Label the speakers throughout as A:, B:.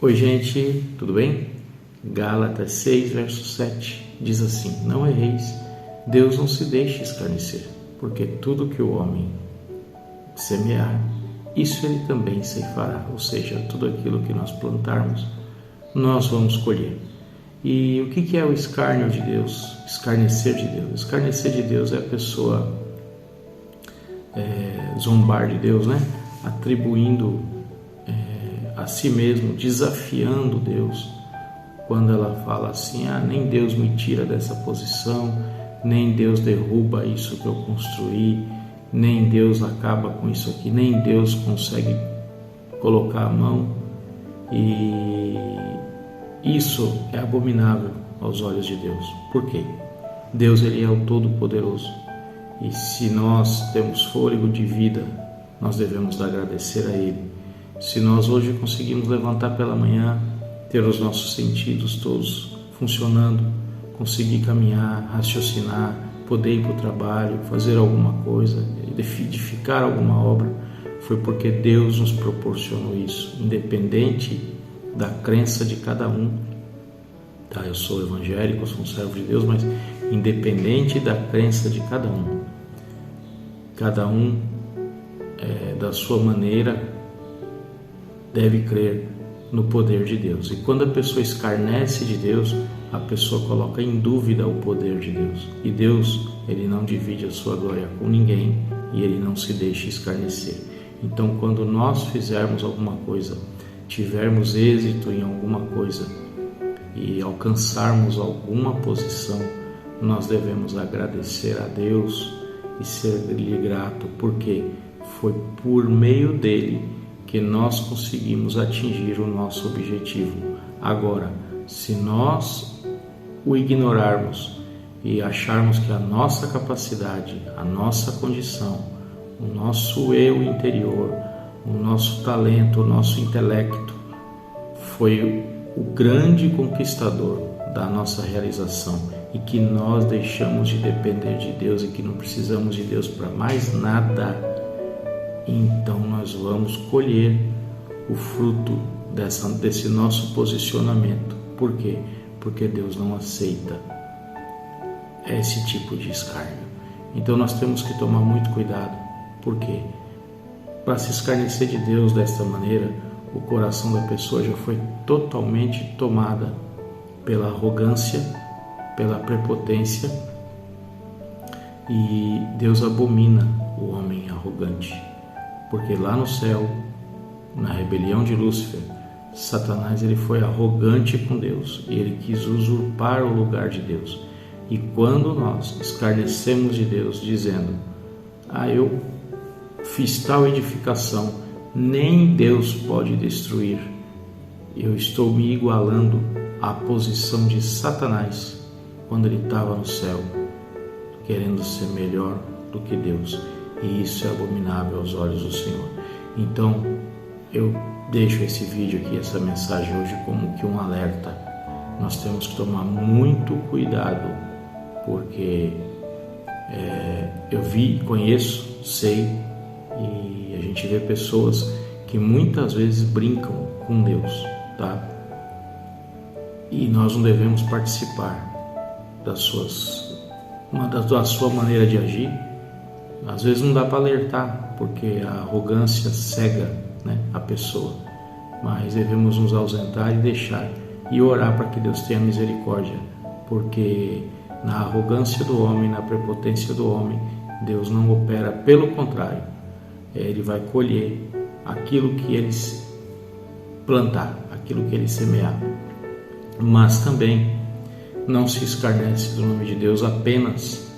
A: Oi gente, tudo bem? Gálatas 6, verso 7 diz assim: Não erreis, Deus não se deixe escarnecer, porque tudo que o homem semear, isso ele também ceifará, ou seja, tudo aquilo que nós plantarmos, nós vamos colher. E o que é o escárnio de Deus? Escarnecer de Deus. Escarnecer de Deus é a pessoa zombar de Deus, né? Atribuindo a si mesmo, desafiando Deus, quando ela fala assim: nem Deus me tira dessa posição, nem Deus derruba isso que eu construí, nem Deus acaba com isso aqui, nem Deus consegue colocar a mão. E isso é abominável aos olhos de Deus. Por quê? Deus, ele é o Todo-Poderoso, e se nós temos fôlego de vida, nós devemos agradecer a Ele. Se nós hoje conseguimos levantar pela manhã, ter os nossos sentidos todos funcionando, conseguir caminhar, raciocinar, poder ir para o trabalho, fazer alguma coisa, edificar alguma obra, foi porque Deus nos proporcionou isso, independente da crença de cada um. Eu sou evangélico, sou um servo de Deus, mas independente da crença de cada um da sua maneira deve crer no poder de Deus. E quando a pessoa escarnece de Deus, a pessoa coloca em dúvida o poder de Deus. E Deus, ele não divide a sua glória com ninguém, e ele não se deixa escarnecer. Então, quando nós fizermos alguma coisa, tivermos êxito em alguma coisa e alcançarmos alguma posição, nós devemos agradecer a Deus e ser-lhe grato, porque foi por meio dele que nós conseguimos atingir o nosso objetivo. Agora, se nós o ignorarmos e acharmos que a nossa capacidade, a nossa condição, o nosso eu interior, o nosso talento, o nosso intelecto foi o grande conquistador da nossa realização, e que nós deixamos de depender de Deus e que não precisamos de Deus para mais nada, então nós vamos colher o fruto desse nosso posicionamento. Por quê? Porque Deus não aceita esse tipo de escárnio. Então nós temos que tomar muito cuidado. Por quê? Para se escarnecer de Deus desta maneira, o coração da pessoa já foi totalmente tomada pela arrogância, pela prepotência, e Deus abomina o homem arrogante. Porque lá no céu, na rebelião de Lúcifer, Satanás, ele foi arrogante com Deus e ele quis usurpar o lugar de Deus. E quando nós escarnecemos de Deus, dizendo: eu fiz tal edificação, nem Deus pode destruir, eu estou me igualando à posição de Satanás quando ele estava no céu, querendo ser melhor do que Deus. E isso é abominável aos olhos do Senhor. Então, eu deixo esse vídeo aqui, essa mensagem hoje, como que um alerta. Nós temos que tomar muito cuidado, porque eu conheço, sei, e a gente vê pessoas que muitas vezes brincam com Deus, tá? E nós não devemos participar da sua maneira de agir. Às vezes não dá para alertar, porque a arrogância cega, né, a pessoa. Mas devemos nos ausentar e deixar, e orar para que Deus tenha misericórdia, porque na arrogância do homem, na prepotência do homem, Deus não opera. Pelo contrário, Ele vai colher aquilo que ele plantar, aquilo que ele semear. Mas também não se escarnece do nome de Deus apenas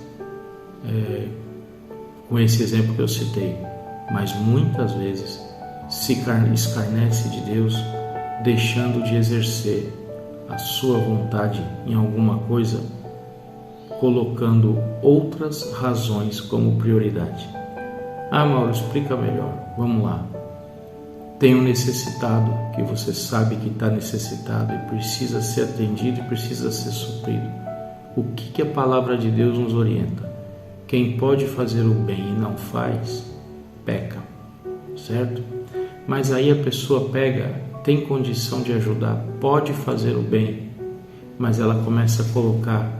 A: com esse exemplo que eu citei, mas muitas vezes se escarnece de Deus deixando de exercer a sua vontade em alguma coisa, colocando outras razões como prioridade. Mauro, explica melhor. Vamos lá. Tem um necessitado que você sabe que está necessitado e precisa ser atendido e precisa ser suprido. O que a palavra de Deus nos orienta? Quem pode fazer o bem e não faz, peca, certo? Mas aí a pessoa tem condição de ajudar, pode fazer o bem, mas ela começa a colocar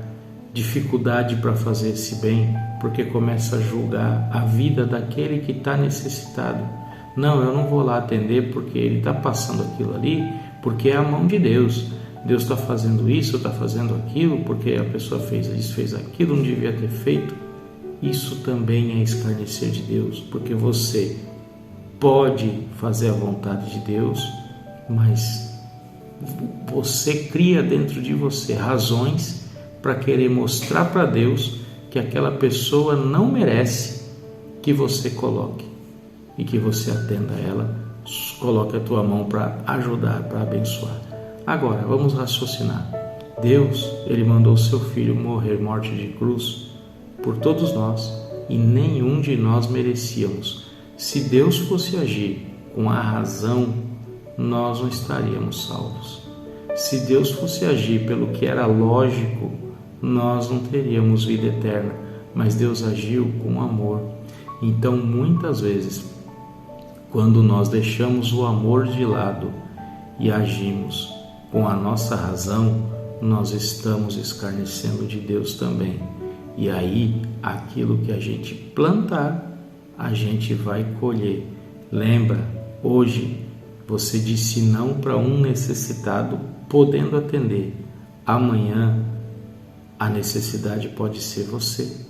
A: dificuldade para fazer esse bem, porque começa a julgar a vida daquele que está necessitado. Não, eu não vou lá atender porque ele está passando aquilo ali, porque é a mão de Deus. Deus está fazendo isso, está fazendo aquilo, porque a pessoa fez isso, fez aquilo, não devia ter feito. Isso também é escarnecer de Deus, porque você pode fazer a vontade de Deus, mas você cria dentro de você razões para querer mostrar para Deus que aquela pessoa não merece que você coloque e que você atenda a ela, coloque a tua mão para ajudar, para abençoar. Agora, vamos raciocinar. Deus, Ele mandou o seu Filho morrer morte de cruz por todos nós e nenhum de nós merecíamos. Se Deus fosse agir com a razão, nós não estaríamos salvos. Se Deus fosse agir pelo que era lógico, nós não teríamos vida eterna, mas Deus agiu com amor. Então, muitas vezes, quando nós deixamos o amor de lado e agimos com a nossa razão, nós estamos escarnecendo de Deus também. E aí, aquilo que a gente plantar, a gente vai colher. Lembra, hoje você disse não para um necessitado, podendo atender. Amanhã, a necessidade pode ser você.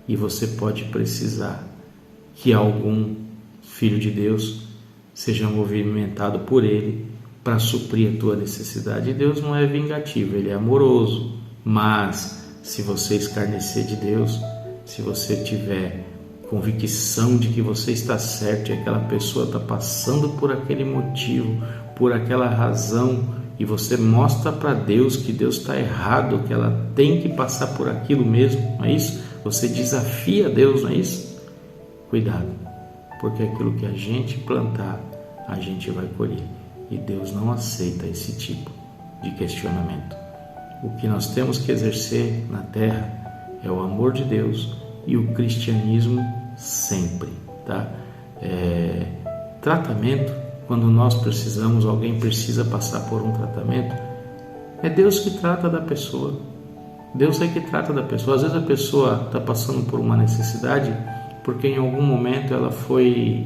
A: E você pode precisar que algum filho de Deus seja movimentado por Ele para suprir a tua necessidade. E Deus não é vingativo, Ele é amoroso. Mas se você escarnecer de Deus, se você tiver convicção de que você está certo e aquela pessoa está passando por aquele motivo, por aquela razão, e você mostra para Deus que Deus está errado, que ela tem que passar por aquilo mesmo, não é isso? Você desafia Deus, não é isso? Cuidado, porque aquilo que a gente plantar, a gente vai colher. E Deus não aceita esse tipo de questionamento. O que nós temos que exercer na terra é o amor de Deus e o cristianismo sempre, tá? Tratamento, quando nós precisamos, alguém precisa passar por um tratamento, é Deus que trata da pessoa. Deus é que trata da pessoa. Às vezes a pessoa está passando por uma necessidade porque em algum momento ela foi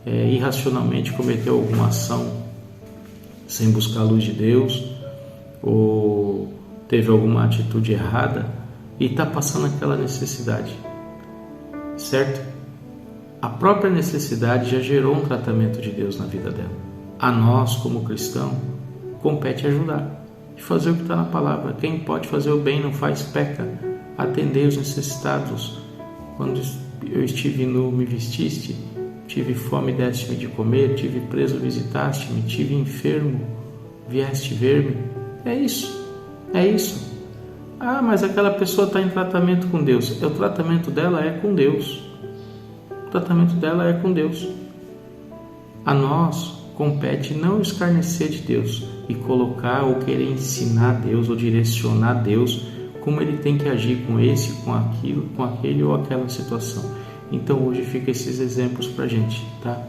A: irracionalmente cometeu alguma ação sem buscar a luz de Deus, ou teve alguma atitude errada e está passando aquela necessidade, certo? A própria necessidade já gerou um tratamento de Deus na vida dela. A nós, como cristão, compete ajudar e fazer o que está na palavra. Quem pode fazer o bem não faz, peca. Atender os necessitados. Quando eu estive nu, me vestiste. Tive fome, deste-me de comer. Tive preso, visitaste-me. Tive enfermo, vieste ver-me. É isso. É isso. Ah, mas aquela pessoa está em tratamento com Deus. O tratamento dela é com Deus. O tratamento dela é com Deus. A nós compete não escarnecer de Deus e colocar ou querer ensinar Deus ou direcionar Deus como Ele tem que agir com esse, com aquilo, com aquele ou aquela situação. Então hoje fica esses exemplos para a gente, tá?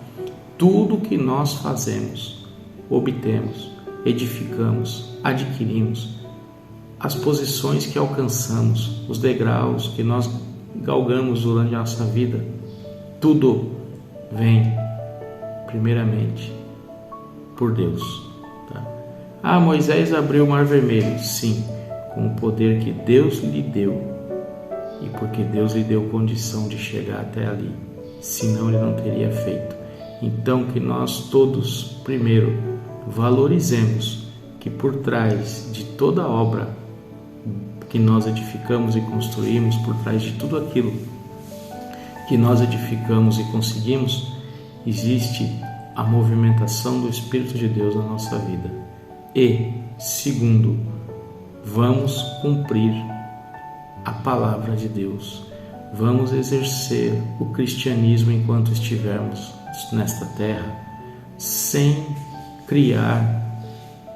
A: Tudo que nós fazemos, obtemos, edificamos, adquirimos, as posições que alcançamos, os degraus que nós galgamos durante a nossa vida, tudo vem primeiramente por Deus, tá? Ah, Moisés abriu o Mar Vermelho. Sim, com o poder que Deus lhe deu e porque Deus lhe deu condição de chegar até ali, senão Ele não teria feito. Então que nós todos, primeiro, valorizemos que por trás de toda obra que nós edificamos e construímos, por trás de tudo aquilo que nós edificamos e conseguimos, existe a movimentação do Espírito de Deus na nossa vida. E, segundo, vamos cumprir a palavra de Deus. Vamos exercer o cristianismo enquanto estivermos nesta terra, sem criar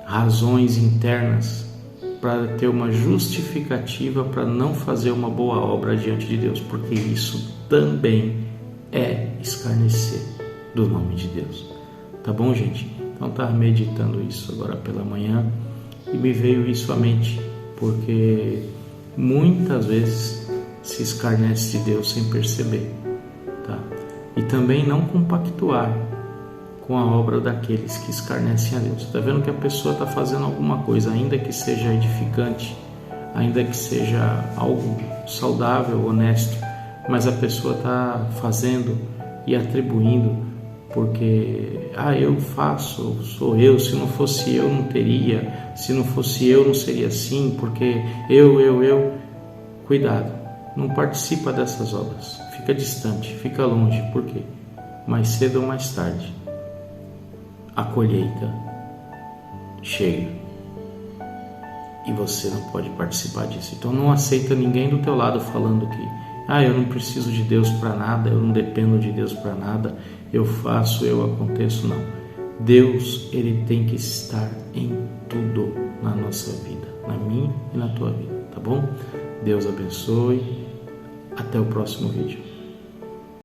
A: razões internas para ter uma justificativa para não fazer uma boa obra diante de Deus, porque isso também é escarnecer do nome de Deus. Tá bom, gente? Então estava meditando isso agora pela manhã e me veio isso à mente, porque muitas vezes se escarnece de Deus sem perceber, tá? E também não compactuar com a obra daqueles que escarnecem a Deus. Está vendo que a pessoa está fazendo alguma coisa, ainda que seja edificante, ainda que seja algo saudável, honesto, mas a pessoa está fazendo e atribuindo porque eu faço, sou eu, se não fosse eu não teria, se não fosse eu não seria assim, porque eu. Cuidado, não participa dessas obras, fica distante, fica longe, por quê? Mais cedo ou mais tarde a colheita chega e você não pode participar disso. Então não aceita ninguém do teu lado falando que eu não preciso de Deus para nada, eu não dependo de Deus para nada, eu faço, eu aconteço. Não, Deus, ele tem que estar em tudo na nossa vida, na minha e na tua vida, tá bom? Deus abençoe, até o próximo vídeo.